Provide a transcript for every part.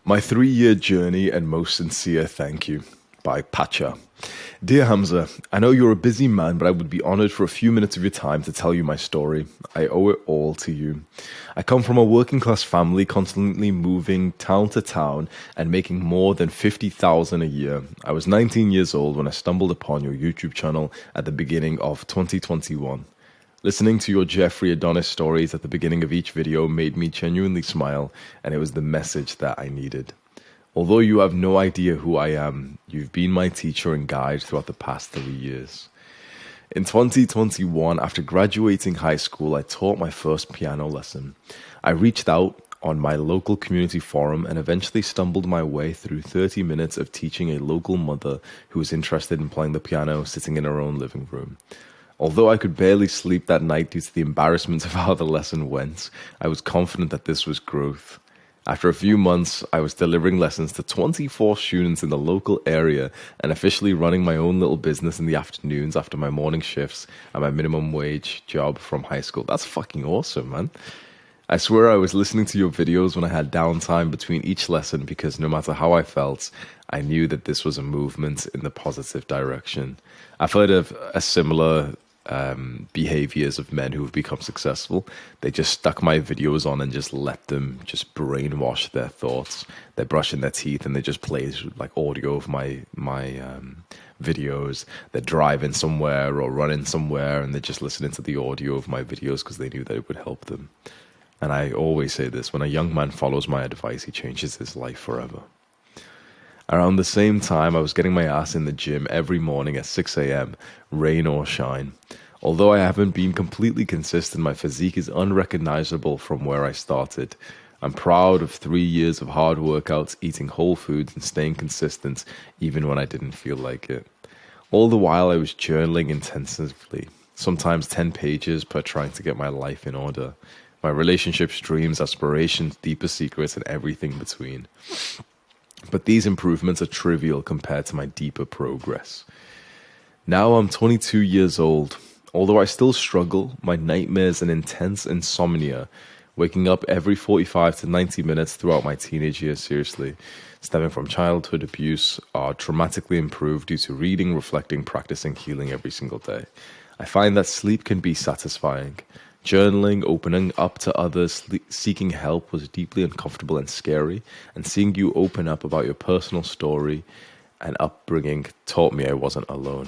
My 3-year journey and most sincere thank you by Pacha. Dear Hamza, I know you're a busy man, but I would be honored for a few minutes of your time to tell you my story. I owe it all to you. I come from a working class family, constantly moving town to town and making more than 50,000 a year. I was 19 years old when I stumbled upon your YouTube channel at the beginning of 2021. Listening to your Jeffrey Adonis stories at the beginning of each video made me genuinely smile, and it was the message that I needed. Although you have no idea who I am, you've been my teacher and guide throughout the past 3 years. In 2021, after graduating high school, I taught my first piano lesson. I reached out on my local community forum and eventually stumbled my way through 30 minutes of teaching a local mother who was interested in playing the piano sitting in her own living room. Although I could barely sleep that night due to the embarrassment of how the lesson went, I was confident that this was growth. After a few months, I was delivering lessons to 24 students in the local area and officially running my own little business in the afternoons after my morning shifts and my minimum wage job from high school. That's fucking awesome, man. I swear I was listening to your videos when I had downtime between each lesson because no matter how I felt, I knew that this was a movement in the positive direction. I've heard of a similar behaviors of men who have become successful. They just stuck my videos on and just let them just brainwash their thoughts. They're brushing their teeth and they just play like audio of my videos. They're driving somewhere or running somewhere and they're just listening to the audio of my videos because they knew that it would help them. And I always say this, when a young man follows my advice, he changes his life forever. Around the same time, I was getting my ass in the gym every morning at 6 a.m., rain or shine. Although I haven't been completely consistent, my physique is unrecognizable from where I started. I'm proud of 3 years of hard workouts, eating whole foods, and staying consistent, even when I didn't feel like it. All the while, I was journaling intensively, sometimes 10 pages per trying to get my life in order. My relationships, dreams, aspirations, deeper secrets, and everything between. But these improvements are trivial compared to my deeper progress. Now I'm 22 years old. Although I still struggle, my nightmares and intense insomnia, waking up every 45 to 90 minutes throughout my teenage years, seriously, stemming from childhood abuse, are dramatically improved due to reading, reflecting, practicing, healing every single day. I find that sleep can be satisfying. Journaling, opening up to others, seeking help was deeply uncomfortable and scary, and seeing you open up about your personal story and upbringing taught me I wasn't alone.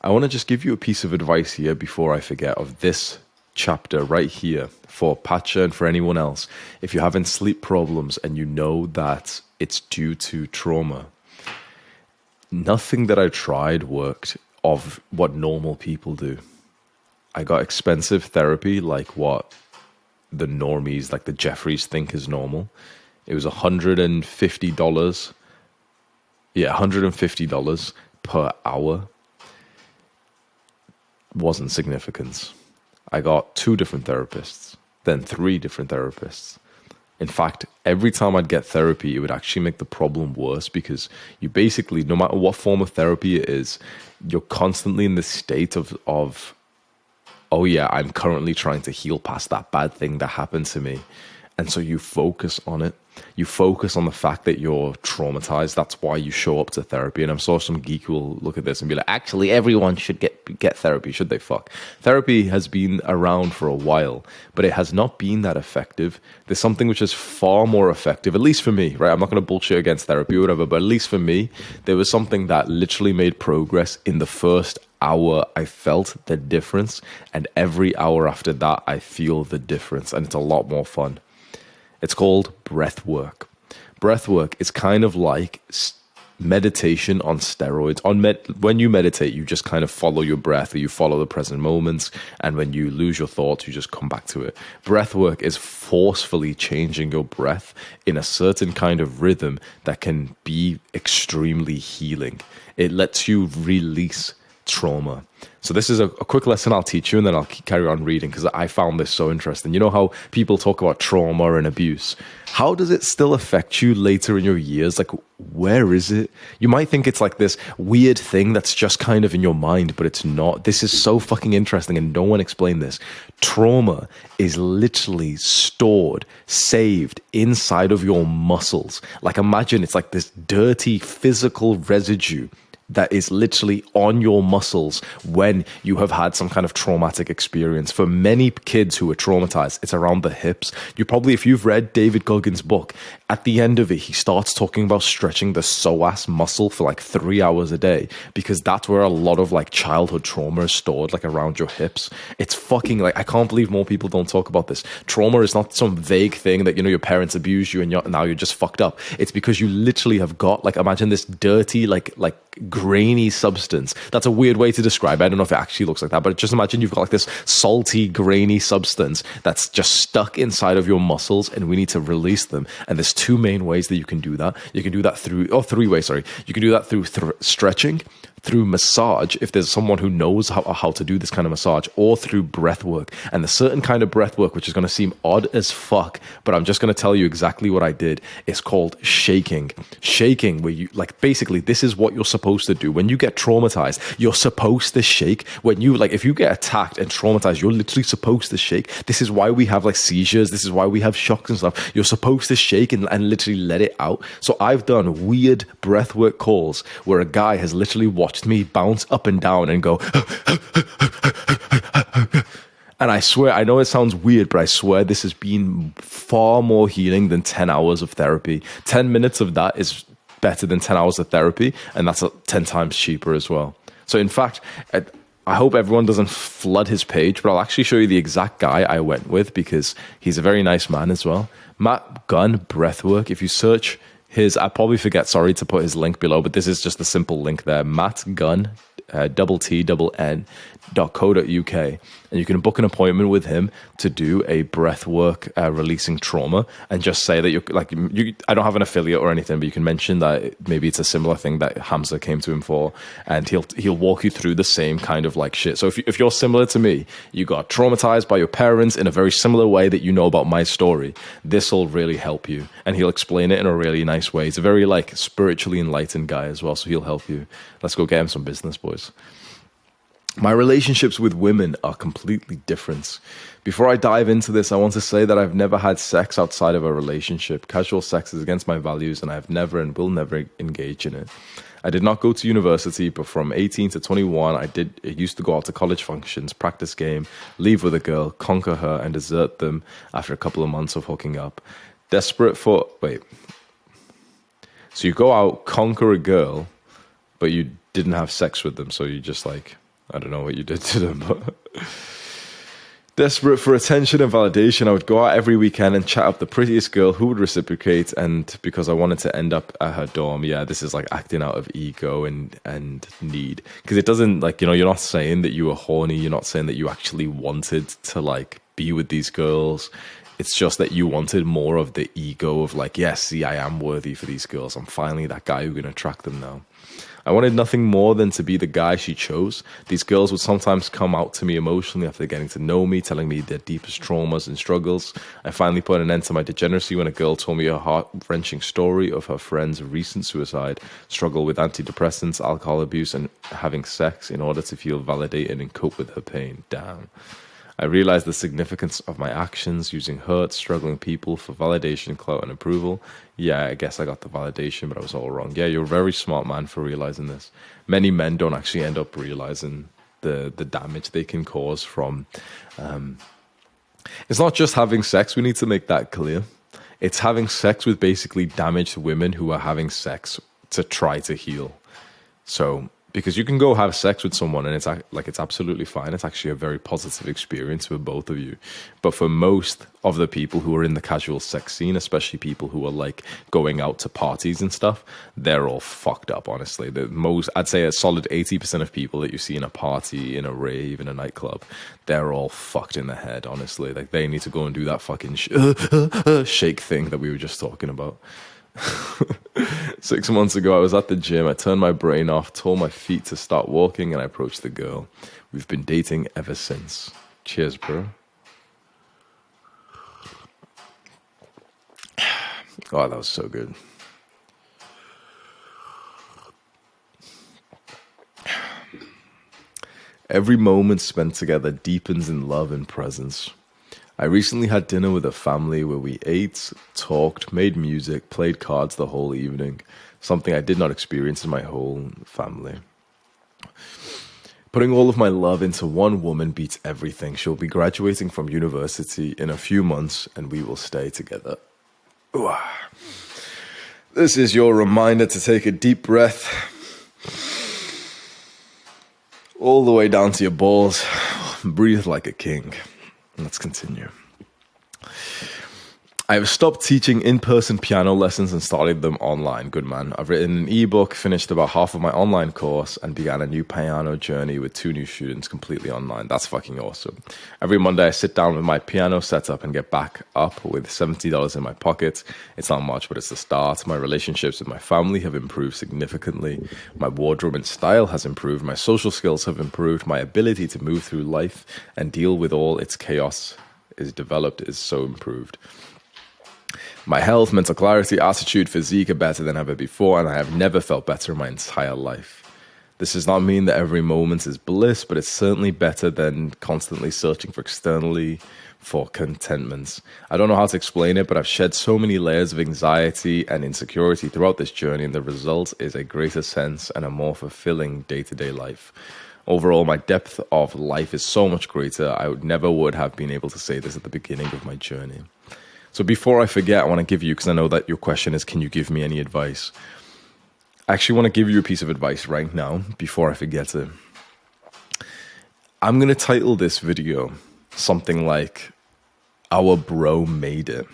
I want to just give you a piece of advice here before I forget of this chapter right here for Pacha and for anyone else. If you're having sleep problems and you know that it's due to trauma, nothing that I tried worked of what normal people do. I got expensive therapy, like what the normies, like the Jeffries think is normal. It was $150. Yeah, $150 per hour. Wasn't significant. I got 2 different therapists, then 3 different therapists. In fact, every time I'd get therapy, it would actually make the problem worse because you basically, no matter what form of therapy it is, you're constantly in this state of oh yeah, I'm currently trying to heal past that bad thing that happened to me. And so you focus on it. You focus on the fact that you're traumatized. That's why you show up to therapy. And I'm sure some geek will look at this and be like, actually, everyone should get therapy, should they fuck? Therapy has been around for a while, but it has not been that effective. There's something which is far more effective, at least for me, right? I'm not going to bullshit against therapy or whatever, but at least for me, there was something that literally made progress in the first hour. I felt the difference, and every hour after that, I feel the difference, and it's a lot more fun. It's called breath work. Breath work is kind of like meditation on steroids. When you meditate, you just kind of follow your breath, or you follow the present moments, and when you lose your thoughts, you just come back to it. Breath work is forcefully changing your breath in a certain kind of rhythm that can be extremely healing. It lets you release trauma. So this is a quick lesson I'll teach you, and then I'll carry on reading because I found this so interesting. You know how people talk about trauma and abuse? How does it still affect you later in your years? Like, where is it? You might think it's like this weird thing that's just kind of in your mind, but it's not. This is so fucking interesting, and no one explained this. Trauma is literally stored, saved inside of your muscles. Like, imagine it's like this dirty physical residue that is literally on your muscles when you have had some kind of traumatic experience. For many kids who are traumatized, it's around the hips. You probably, if you've read David Goggins' book, at the end of it, he starts talking about stretching the psoas muscle for like 3 hours a day, because that's where a lot of like childhood trauma is stored, like around your hips. It's fucking like, I can't believe more people don't talk about this. Trauma is not some vague thing that, you know, your parents abused you and now you're just fucked up. It's because you literally have got, like, imagine this dirty, like grainy substance. That's a weird way to describe it. I don't know if it actually looks like that, but just imagine you've got like this salty, grainy substance that's just stuck inside of your muscles, and we need to release them. And there's two main ways that you can do that. You can do that through, three ways, sorry. You can do that through stretching, through massage, if there's someone who knows how to do this kind of massage, or through breath work. And the certain kind of breath work, which is going to seem odd as fuck, but I'm just going to tell you exactly what I did, is called shaking. Shaking, where you, like, basically, this is what you're supposed to do. When you get traumatized, you're supposed to shake. When you, like, if you get attacked and traumatized, you're literally supposed to shake. This is why we have, like, seizures. This is why we have shocks and stuff. You're supposed to shake and literally let it out. So I've done weird breathwork calls where a guy has literally watched me bounce up and down and go and I swear, I know it sounds weird, but I swear this has been far more healing than 10 hours of therapy. 10 minutes of that is better than 10 hours of therapy, and that's 10 times cheaper as well. So in fact, I hope everyone doesn't flood his page, but I'll actually show you the exact guy I went with, because he's a very nice man as well. Matt Gunn Breathwork. If you search I probably forget, sorry, to put his link below, but this is just a simple link there. Matt Gunn, TTN.co.uk, and you can book an appointment with him to do a breathwork releasing trauma, and just say that you're like, I don't have an affiliate or anything, but you can mention that maybe it's a similar thing that Hamza came to him for, and he'll walk you through the same kind of like shit. So if you're similar to me, you got traumatized by your parents in a very similar way that you know about my story, this will really help you, and he'll explain it in a really nice way. He's a very like spiritually enlightened guy as well, so he'll help you. Let's go get him some business, boys. My relationships with women are completely different. Before I dive into this, I want to say that I've never had sex outside of a relationship. Casual sex is against my values, and I've never and will never engage in it. I did not go to university, but from 18 to 21, I used to go out to college functions, practice game, leave with a girl, conquer her, and desert them after a couple of months of hooking up. So you go out, conquer a girl, but you didn't have sex with them, so you just like, I don't know what you did to them, but desperate for attention and validation, I would go out every weekend and chat up the prettiest girl who would reciprocate, and because I wanted to end up at her dorm. Yeah, this is like acting out of ego and need, because it doesn't, like, you know, you're not saying that you were horny, you're not saying that you actually wanted to like be with these girls. It's just that you wanted more of the ego of like, yes, see, I am worthy for these girls. I'm finally that guy who can attract them now. I wanted nothing more than to be the guy she chose. These girls would sometimes come out to me emotionally after getting to know me, telling me their deepest traumas and struggles. I finally put an end to my degeneracy when a girl told me a heart-wrenching story of her friend's recent suicide, struggle with antidepressants, alcohol abuse, and having sex in order to feel validated and cope with her pain. Damn. I realized the significance of my actions, using hurt, struggling people for validation, clout, and approval. Yeah, I guess I got the validation, but I was all wrong. Yeah, you're a very smart man for realizing this. Many men don't actually end up realizing the damage they can cause from... It's not just having sex, we need to make that clear. It's having sex with basically damaged women who are having sex to try to heal. So... because you can go have sex with someone and it's absolutely fine. It's actually a very positive experience for both of you. But for most of the people who are in the casual sex scene, especially people who are like going out to parties and stuff, they're all fucked up, honestly. I'd say a solid 80% of people that you see in a party, in a rave, in a nightclub, they're all fucked in the head, honestly. Like, they need to go and do that fucking shake thing that we were just talking about. 6 months ago, I was at the gym. I turned my brain off, told my feet to start walking, and I approached the girl. We've been dating ever since. Cheers, bro. Oh, that was so good. Every moment spent together deepens in love and presence. I recently had dinner with a family where we ate, talked, made music, played cards the whole evening, something I did not experience in my whole family. Putting all of my love into one woman beats everything. She'll be graduating from university in a few months and we will stay together. Ooh. This is your reminder to take a deep breath all the way down to your balls. Breathe like a king. Let's continue. I have stopped teaching in-person piano lessons and started them online. Good man. I've written an ebook, finished about half of my online course, and began a new piano journey with 2 new students completely online. That's fucking awesome. Every Monday, I sit down with my piano setup and get back up with $70 in my pocket. It's not much, but it's the start. My relationships with my family have improved significantly. My wardrobe and style has improved. My social skills have improved. My ability to move through life and deal with all its chaos is so improved. My health, mental clarity, attitude, physique are better than ever before, and I have never felt better in my entire life. This does not mean that every moment is bliss, but it's certainly better than constantly searching externally for contentment. I don't know how to explain it, but I've shed so many layers of anxiety and insecurity throughout this journey, and the result is a greater sense and a more fulfilling day-to-day life. Overall, my depth of life is so much greater. I never would have been able to say this at the beginning of my journey. So before I forget, I want to give you, because I know that your question is, can you give me any advice? I actually want to give you a piece of advice right now before I forget it. I'm going to title this video something like, Our Bro Made It.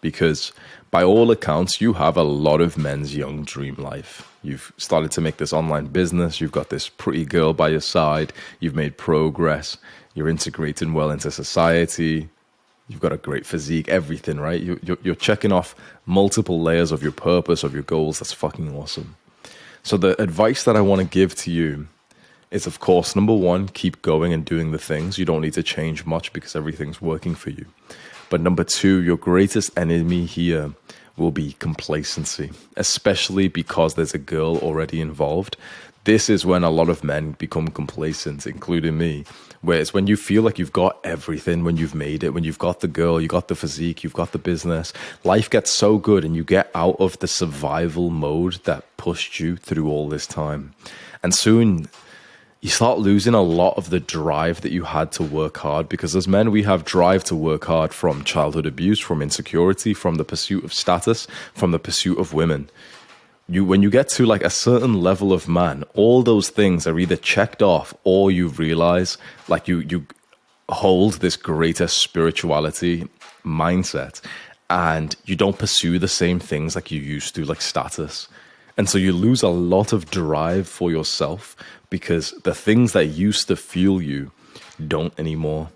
Because by all accounts, you have a lot of men's young dream life. You've started to make this online business. You've got this pretty girl by your side. You've made progress. You're integrating well into society. You've got a great physique, everything, right? You're checking off multiple layers of your purpose, of your goals. That's fucking awesome. So the advice that I want to give to you is, of course, number one, keep going and doing the things. You don't need to change much because everything's working for you. But number two, your greatest enemy here will be complacency, especially because there's a girl already involved. This is when a lot of men become complacent, including me, where it's when you feel like you've got everything, when you've made it, when you've got the girl, you got the physique, you've got the business, life gets so good and you get out of the survival mode that pushed you through all this time. And soon you start losing a lot of the drive that you had to work hard, because as men, we have drive to work hard from childhood abuse, from insecurity, from the pursuit of status, from the pursuit of women. When you get to like a certain level of man, all those things are either checked off or you realize like you hold this greater spirituality mindset and you don't pursue the same things like you used to, like status. And so you lose a lot of drive for yourself because the things that used to fuel you don't anymore.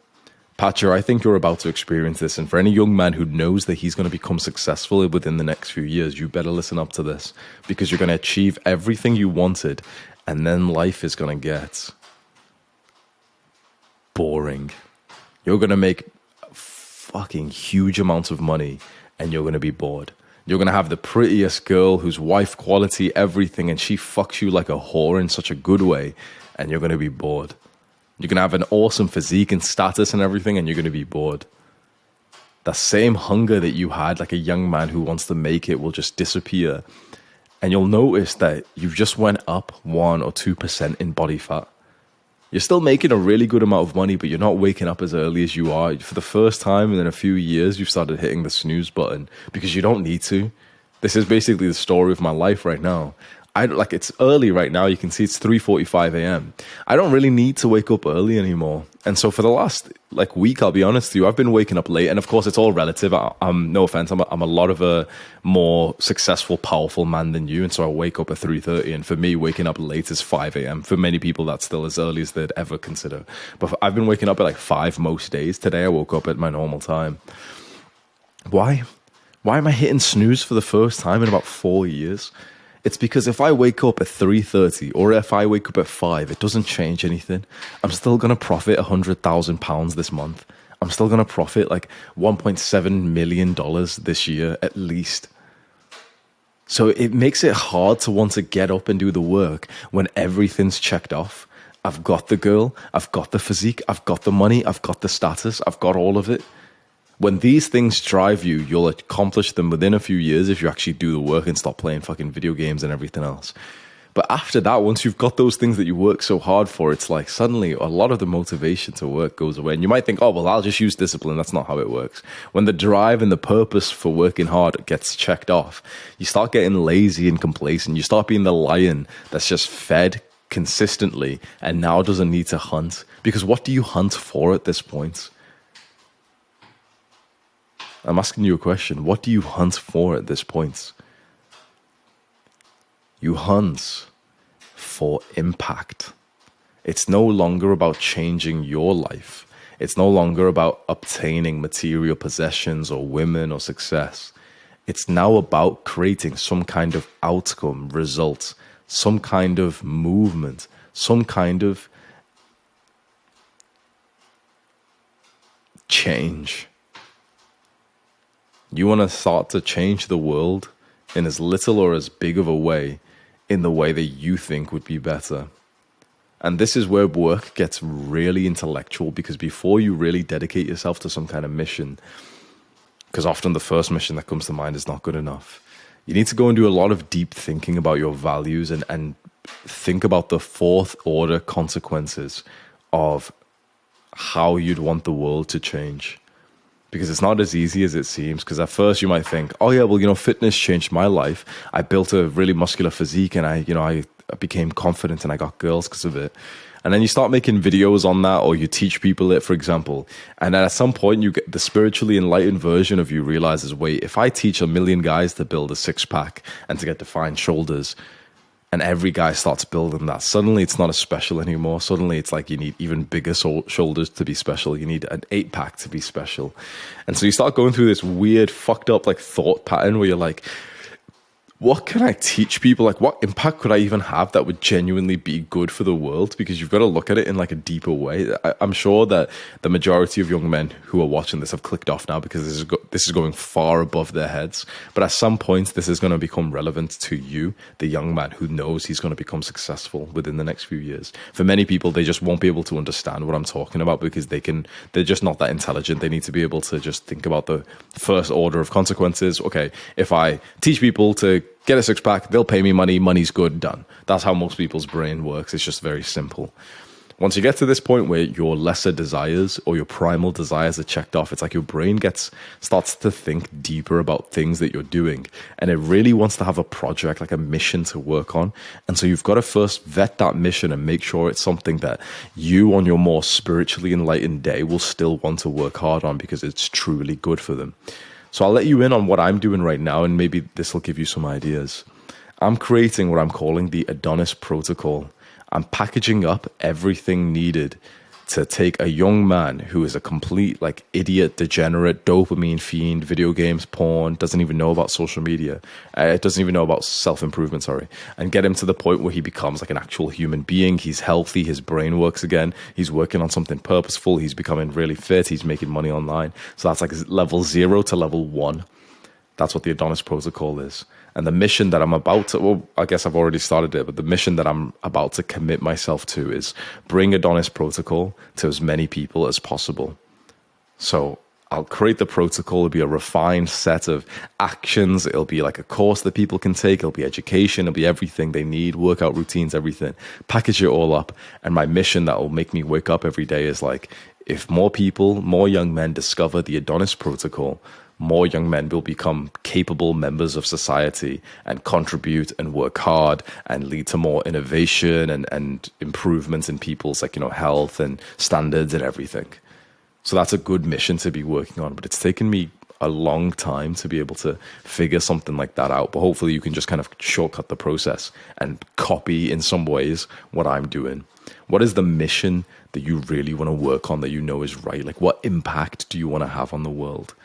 Patcher, I think you're about to experience this. And for any young man who knows that he's going to become successful within the next few years, you better listen up to this, because you're going to achieve everything you wanted. And then life is going to get boring. You're going to make fucking huge amounts of money and you're going to be bored. You're going to have the prettiest girl who's wife quality, everything, and she fucks you like a whore in such a good way, and you're going to be bored. You're going to have an awesome physique and status and everything, and you're going to be bored. That same hunger that you had, like a young man who wants to make it, will just disappear. And you'll notice that you've just went up 1 or 2% in body fat. You're still making a really good amount of money, but you're not waking up as early as you are. For the first time in a few years, you've started hitting the snooze button because you don't need to. This is basically the story of my life right now. It's early right now. You can see it's 3:45 a.m. I don't really need to wake up early anymore. And so for the last week, I'll be honest with you, I've been waking up late. And of course, it's all relative. I'm no offense. I'm a lot of a more successful, powerful man than you. And so I wake up at 3:30. And for me, waking up late is 5 a.m. For many people, that's still as early as they'd ever consider. But I've been waking up at 5 most days. Today, I woke up at my normal time. Why? Why am I hitting snooze for the first time in about 4 years? It's because if I wake up at 3:30 or if I wake up at 5, it doesn't change anything. I'm still going to profit £100,000 this month. I'm still going to profit like $1.7 million this year at least. So it makes it hard to want to get up and do the work when everything's checked off. I've got the girl, I've got the physique, I've got the money, I've got the status, I've got all of it. When these things drive you, you'll accomplish them within a few years if you actually do the work and stop playing fucking video games and everything else. But after that, once you've got those things that you work so hard for, it's like suddenly a lot of the motivation to work goes away. And you might think, oh, well, I'll just use discipline. That's not how it works. When the drive and the purpose for working hard gets checked off, you start getting lazy and complacent. You start being the lion that's just fed consistently and now doesn't need to hunt. Because what do you hunt for at this point? I'm asking you a question. What do you hunt for at this point? You hunt for impact. It's no longer about changing your life. It's no longer about obtaining material possessions or women or success. It's now about creating some kind of outcome, result, some kind of movement, some kind of change. You want to start to change the world in as little or as big of a way, in the way that you think would be better. And this is where work gets really intellectual, because before you really dedicate yourself to some kind of mission, because often the first mission that comes to mind is not good enough, you need to go and do a lot of deep thinking about your values and think about the fourth order consequences of how you'd want the world to change. Because it's not as easy as it seems. Because at first you might think, oh yeah, well, fitness changed my life. I built a really muscular physique and I became confident and I got girls because of it. And then you start making videos on that, or you teach people it, for example. And then at some point you get the spiritually enlightened version of you realizes, wait, if I teach 1 million guys to build a 6-pack and to get defined shoulders, and every guy starts building that, suddenly it's not as special anymore. Suddenly it's like you need even bigger shoulders to be special. You need an 8-pack to be special. And so you start going through this weird, fucked up thought pattern where you're like, what can I teach people? Like, what impact could I even have that would genuinely be good for the world? Because you've got to look at it in a deeper way. I'm sure that the majority of young men who are watching this have clicked off now, because this is going far above their heads. But at some point, this is going to become relevant to you, the young man who knows he's going to become successful within the next few years. For many people, they just won't be able to understand what I'm talking about, because they're just not that intelligent. They need to be able to just think about the first order of consequences. Okay, if I teach people to get a 6-pack, they'll pay me money, money's good, done. That's how most people's brain works. It's just very simple. Once you get to this point where your lesser desires or your primal desires are checked off, it's like your brain starts to think deeper about things that you're doing. And it really wants to have a project, like a mission to work on. And so you've got to first vet that mission and make sure it's something that you, on your more spiritually enlightened day, will still want to work hard on, because it's truly good for them. So I'll let you in on what I'm doing right now, and maybe this will give you some ideas. I'm creating what I'm calling the Adonis Protocol. I'm packaging up everything needed to take a young man who is a complete idiot, degenerate, dopamine fiend, video games, porn, doesn't even know about social media, doesn't even know about self-improvement, and get him to the point where he becomes an actual human being. He's healthy, his brain works again, he's working on something purposeful, he's becoming really fit, he's making money online. So that's level 0 to level 1. That's what the Adonis Protocol is. And the mission that I'm about to, well, I guess I've already started it, but the mission that I'm about to commit myself to is bring Adonis Protocol to as many people as possible. So I'll create the protocol. It'll be a refined set of actions. It'll be like a course that people can take. It'll be education. It'll be everything they need, workout routines, everything. Package it all up. And my mission that will make me wake up every day is if more people, more young men discover the Adonis Protocol, more young men will become capable members of society and contribute and work hard and lead to more innovation and improvements in people's health and standards and everything. So that's a good mission to be working on. But it's taken me a long time to be able to figure something like that out. But hopefully you can just kind of shortcut the process and copy in some ways what I'm doing. What is the mission that you really want to work on that you know is right? What impact do you want to have on the world?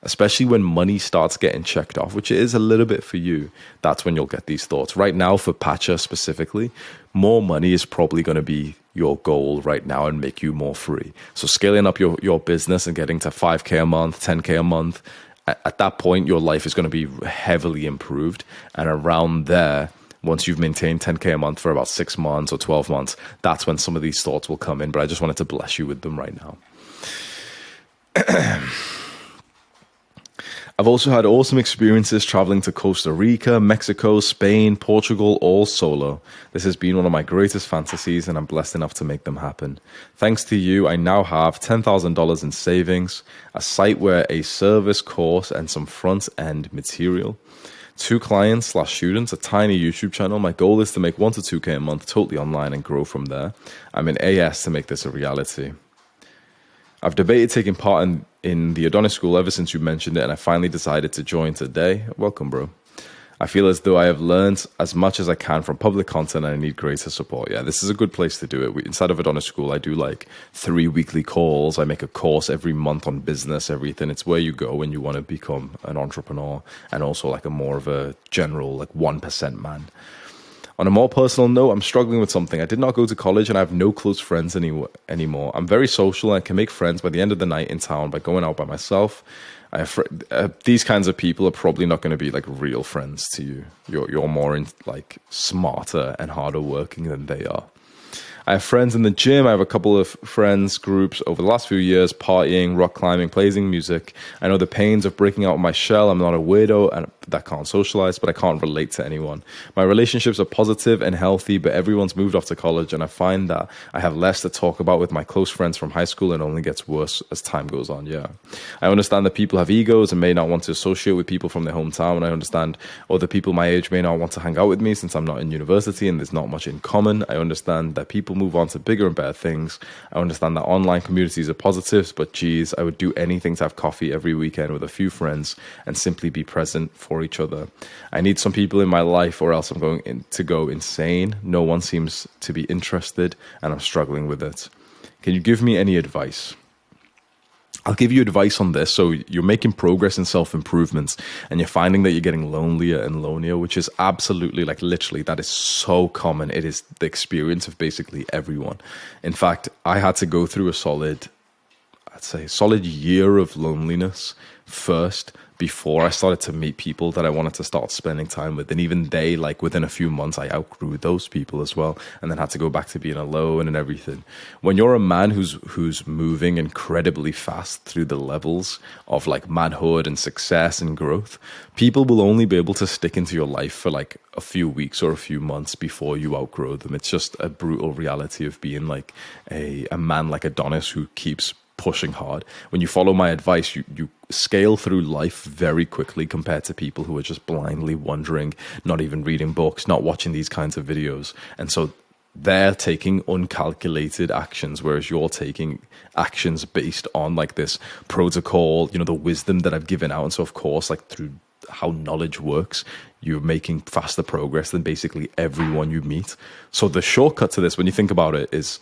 especially when money starts getting checked off, which it is a little bit for you. That's when you'll get these thoughts. Right now, for Pacha specifically, more money is probably going to be your goal right now and make you more free. So scaling up your business and getting to 5K a month, 10K a month, at that point, your life is going to be heavily improved. And around there, once you've maintained 10K a month for about 6 months or 12 months, that's when some of these thoughts will come in. But I just wanted to bless you with them right now. I've also had awesome experiences traveling to Costa Rica, Mexico, Spain, Portugal, all solo. This has been one of my greatest fantasies, and I'm blessed enough to make them happen. Thanks to you, I now have $10,000 in savings, a site where a service course and some front-end material, 2 clients/students, a tiny YouTube channel. My goal is to make 1 to 2K a month totally online and grow from there. I'm in AS to make this a reality. I've debated taking part in the Adonis School ever since you mentioned it, and I finally decided to join today. Welcome, bro. I feel as though I have learned as much as I can from public content and I need greater support. Yeah, this is a good place to do it. Inside of Adonis School, I do like 3 weekly calls. I make a course every month on business, everything. It's where you go when you want to become an entrepreneur and also like a more of a general, like 1% man. On a more personal note, I'm struggling with something. I did not go to college and I have no close friends anymore. I'm very social and I can make friends by the end of the night in town by going out by myself. These kinds of people are probably not going to be like real friends to you. You're more like smarter and harder working than they are. I have friends in the gym. I have a couple of friends groups over the last few years, partying, rock climbing, playing music. I know the pains of breaking out of my shell. I'm not a weirdo and that can't socialize, but I can't relate to anyone. My relationships are positive and healthy, but everyone's moved off to college, and I find that I have less to talk about with my close friends from high school, and it only gets worse as time goes on. Yeah, I understand that people have egos and may not want to associate with people from their hometown, and I understand other people my age may not want to hang out with me since I'm not in university and there's not much in common. I understand that people move on to bigger and better things. I understand that online communities are positives, but geez, I would do anything to have coffee every weekend with a few friends and simply be present for each other. I need some people in my life or else I'm going to go insane. No one seems to be interested and I'm struggling with it. Can you give me any advice? I'll give you advice on this. So you're making progress in self-improvements and you're finding that you're getting lonelier and lonelier, which is absolutely, like literally, that is so common. It is the experience of basically everyone. In fact, I had to go through a solid year of loneliness first before I started to meet people that I wanted to start spending time with. And even they, like within a few months, I outgrew those people as well, and then had to go back to being alone and everything. When you're a man who's moving incredibly fast through the levels of like manhood and success and growth, people will only be able to stick into your life for like a few weeks or a few months before you outgrow them. It's just a brutal reality of being like a man like Adonis who keeps pushing hard. When you follow my advice, you scale through life very quickly compared to people who are just blindly wandering, not even reading books, not watching these kinds of videos. And so they're taking uncalculated actions, whereas you're taking actions based on like this protocol, the wisdom that I've given out. And so of course, like through how knowledge works, you're making faster progress than basically everyone you meet. So the shortcut to this, when you think about it, is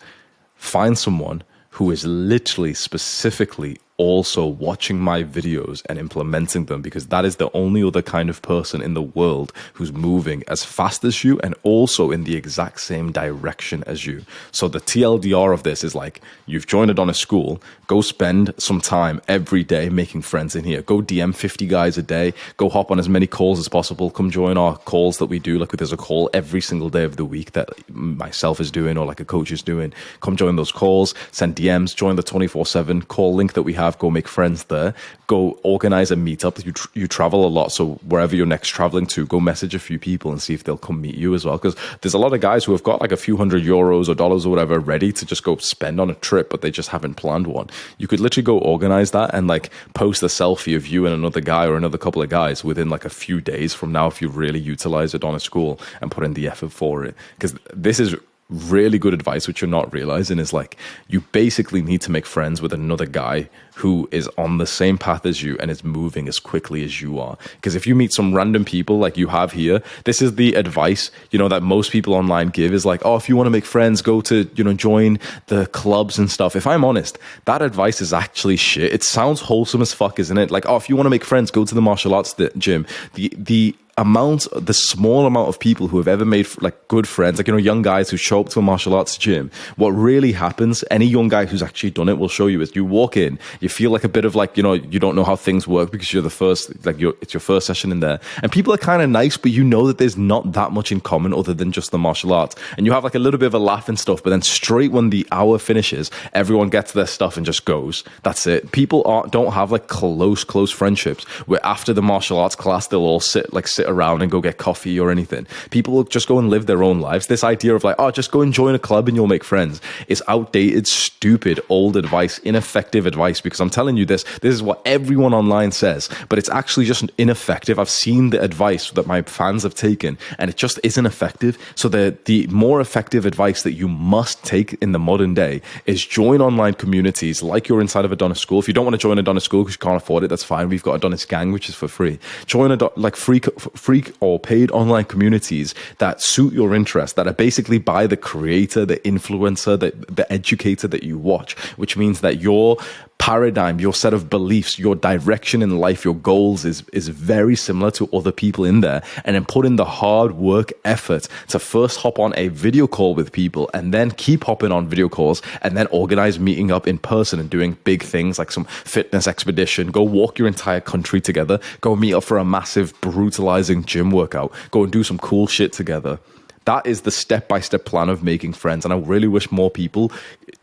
find someone who is literally specifically also watching my videos and implementing them, because that is the only other kind of person in the world who's moving as fast as you and also in the exact same direction as you. So the TLDR of this is like, you've joined Adonis School, go spend some time every day making friends in here. Go DM 50 guys a day, go hop on as many calls as possible. Come join our calls that we do. Like there's a call every single day of the week that myself is doing or like a coach is doing. Come join those calls, send DMs, join the 24/7 call link that we have. Go make friends there. Go organize a meetup. You travel a lot, so wherever you're next traveling to, go message a few people and see if they'll come meet you as well, because there's a lot of guys who have got like a few €100 or dollars or whatever ready to just go spend on a trip, but they just haven't planned one. You could literally go organize that and like post a selfie of you and another guy or another couple of guys within like a few days from now if you really utilize Adonis School and put in the effort for it, because this is really good advice, which you're not realizing, is like you basically need to make friends with another guy who is on the same path as you and is moving as quickly as you are. Because if you meet some random people like you have here, this is the advice, you know, that most people online give, is like, oh, if you want to make friends, go to, you know, join the clubs and stuff. If I'm honest, that advice is actually shit. It sounds wholesome as fuck, isn't it? Like, oh, if you want to make friends, go to the martial arts gym. The small amount of people who have ever made like good friends, like, you know, young guys who show up to a martial arts gym, what really happens, any young guy who's actually done it will show you, is you walk in, you feel like a bit of like, you know, you don't know how things work because you're the first, like it's your first session in there, and people are kind of nice, but you know that there's not that much in common other than just the martial arts, and you have like a little bit of a laugh and stuff, but then straight when the hour finishes, everyone gets their stuff and just goes. That's it. People don't have like close friendships where after the martial arts class they'll all sit around and go get coffee or anything. People will just go and live their own lives. This idea of like, oh, just go and join a club and you'll make friends, is outdated, stupid, old advice, ineffective advice, because I'm telling you this is what everyone online says, but it's actually just ineffective. I've seen the advice that my fans have taken and it just isn't effective. So the more effective advice that you must take in the modern day is join online communities like you're inside of Adonis School. If you don't want to join Adonis School because you can't afford it, that's fine. We've got Adonis Gang, which is for free. Join like free or paid online communities that suit your interest, that are basically by the creator, the influencer, the educator that you watch, which means that your paradigm, your set of beliefs, your direction in life, your goals is very similar to other people in there. And then put in the hard work, effort to first hop on a video call with people and then keep hopping on video calls and then organize meeting up in person and doing big things like some fitness expedition, go walk your entire country together, go meet up for a massive brutalizing gym workout, go and do some cool shit together. That is the step-by-step plan of making friends. And I really wish more people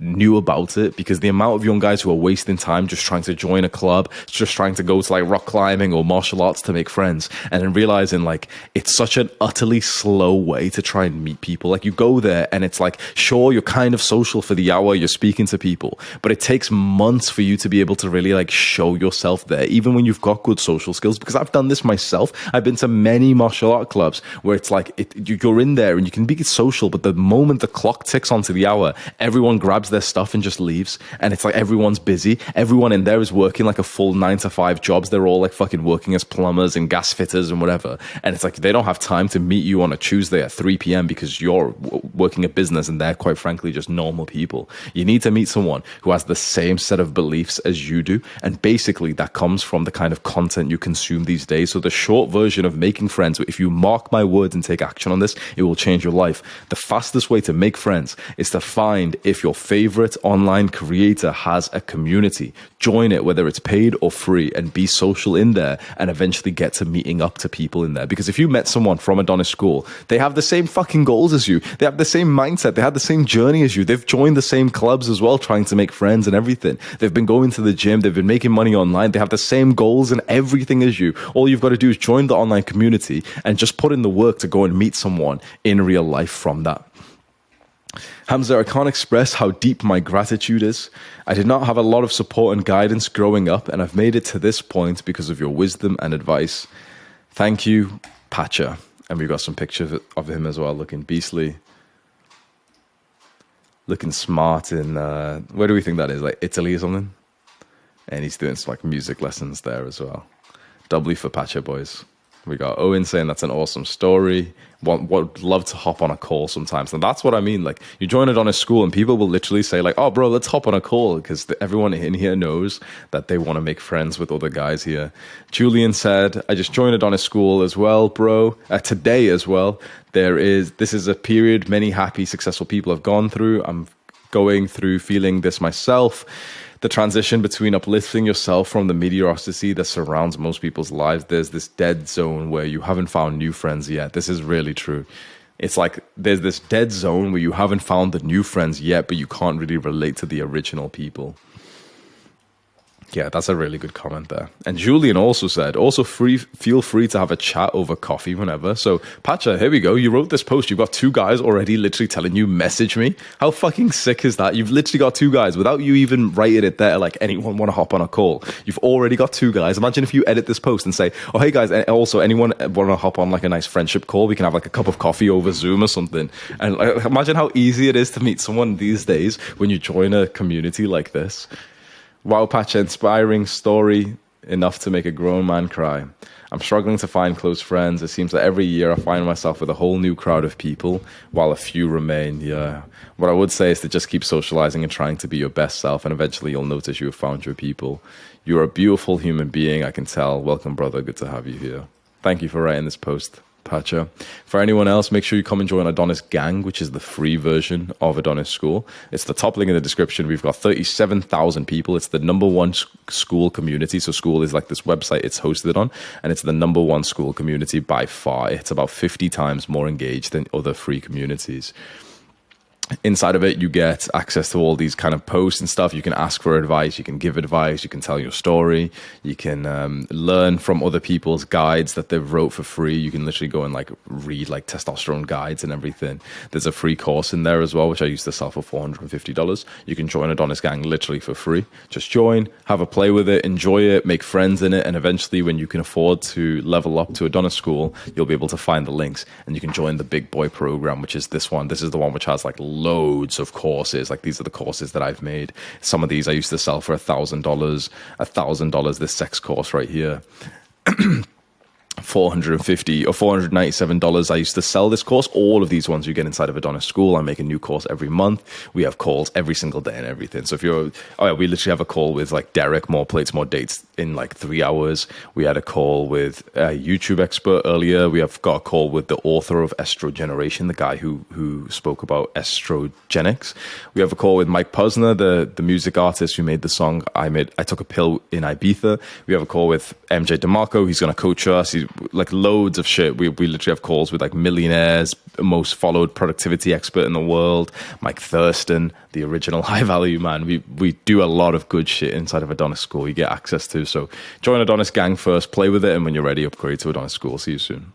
knew about it, because the amount of young guys who are wasting time just trying to join a club, just trying to go to like rock climbing or martial arts to make friends, and then realizing like it's such an utterly slow way to try and meet people. Like you go there and it's like, sure, you're kind of social for the hour, you're speaking to people, but it takes months for you to be able to really like show yourself there, even when you've got good social skills. Because I've done this myself. I've been to many martial art clubs where it's like you're in there and you can be social, but the moment the clock ticks onto the hour, everyone grabs their stuff and just leaves, and it's like everyone's busy. Everyone in there is working like a full 9-to-5 jobs. They're all like fucking working as plumbers and gas fitters and whatever, and it's like they don't have time to meet you on a Tuesday at 3 p.m. because you're working a business and they're quite frankly just normal people. You need to meet someone who has the same set of beliefs as you do, and basically that comes from the kind of content you consume these days. So the short version of making friends, if you mark my words and take action on this, it will change your life. The fastest way to make friends is to find if your favorite online creator has a community. Join it, whether it's paid or free, and be social in there and eventually get to meeting up to people in there. Because if you met someone from Adonis School, they have the same fucking goals as you. They have the same mindset. They had the same journey as you. They've joined the same clubs as well, trying to make friends and everything. They've been going to the gym. They've been making money online. They have the same goals and everything as you. All you've got to do is join the online community and just put in the work to go and meet someone in real life from that. Hamza, I can't express how deep my gratitude is. I did not have a lot of support and guidance growing up, and I've made it to this point because of your wisdom and advice. Thank you, Pacha. And we've got some pictures of him as well, looking beastly, looking smart in, where do we think that is, like Italy or something? And he's doing some like music lessons there as well. Doubly for Pacha, boys. We got Owen saying that's an awesome story. Would love to hop on a call sometimes. And that's what I mean. Like, you join Adonis School and people will literally say like, oh, bro, let's hop on a call, because everyone in here knows that they want to make friends with other guys here. Julian said, I just joined Adonis School as well, bro. Today as well. This is a period many happy, successful people have gone through. I'm going through feeling this myself. The transition between uplifting yourself from the mediocrity that surrounds most people's lives. There's this dead zone where you haven't found new friends yet. This is really true. It's like there's this dead zone where you haven't found the new friends yet, but you can't really relate to the original people. Yeah, that's a really good comment there. And Julian also said, also feel free to have a chat over coffee whenever. So, Pacha, here we go. You wrote this post. You've got two guys already literally telling you, message me. How fucking sick is that? You've literally got two guys without you even writing it there, like, anyone want to hop on a call. You've already got two guys. Imagine if you edit this post and say, oh, hey guys, and also anyone want to hop on like a nice friendship call? We can have like a cup of coffee over Zoom or something. And like, imagine how easy it is to meet someone these days when you join a community like this. Wow, Pacha, inspiring story enough to make a grown man cry. I'm struggling to find close friends. It seems that every year I find myself with a whole new crowd of people, while a few remain. Yeah. What I would say is to just keep socializing and trying to be your best self, and eventually you'll notice you have found your people. You're a beautiful human being, I can tell. Welcome, brother. Good to have you here. Thank you for writing this post, Pacha. For anyone else, make sure you come and join Adonis Gang, which is the free version of Adonis School. It's the top link in the description. We've got 37,000 people. It's the #1 school community. So School is like this website it's hosted on, and it's the #1 school community by far. It's about 50 times more engaged than other free communities. Inside of it, you get access to all these kind of posts and stuff. You can ask for advice, you can give advice, you can tell your story, you can learn from other people's guides that they've wrote for free. You can literally go and like read like testosterone guides and everything. There's a free course in there as well, which I used to sell for $450. You can join Adonis Gang literally for free. Just join, have a play with it, enjoy it, make friends in it, and eventually when you can afford to level up to Adonis School, you'll be able to find the links and you can join the big boy program, which is this one. This is the one which has like loads of courses. Like these are the courses that I've made. Some of these I used to sell for $1,000, this sex course right here. $450 or $497 I used to sell this course. All of these ones you get inside of Adonis School. I make a new course every month. We have calls every single day and everything. So if you're, we literally have a call with like Derek, More Plates, More Dates in like 3 hours. We had a call with a YouTube expert earlier. We have got a call with the author of Estrogeneration, the guy who spoke about estrogenics. We have a call with Mike Posner, the music artist who made the song I Took a Pill in Ibiza. We have a call with MJ DeMarco. He's going to coach us. He's like loads of shit. We literally have calls with like millionaires, most followed productivity expert in the world, Mike Thurston, the original high value man. We do a lot of good shit inside of Adonis School you get access to. So join Adonis Gang first, play with it, and when you're ready, upgrade to Adonis School. See you soon.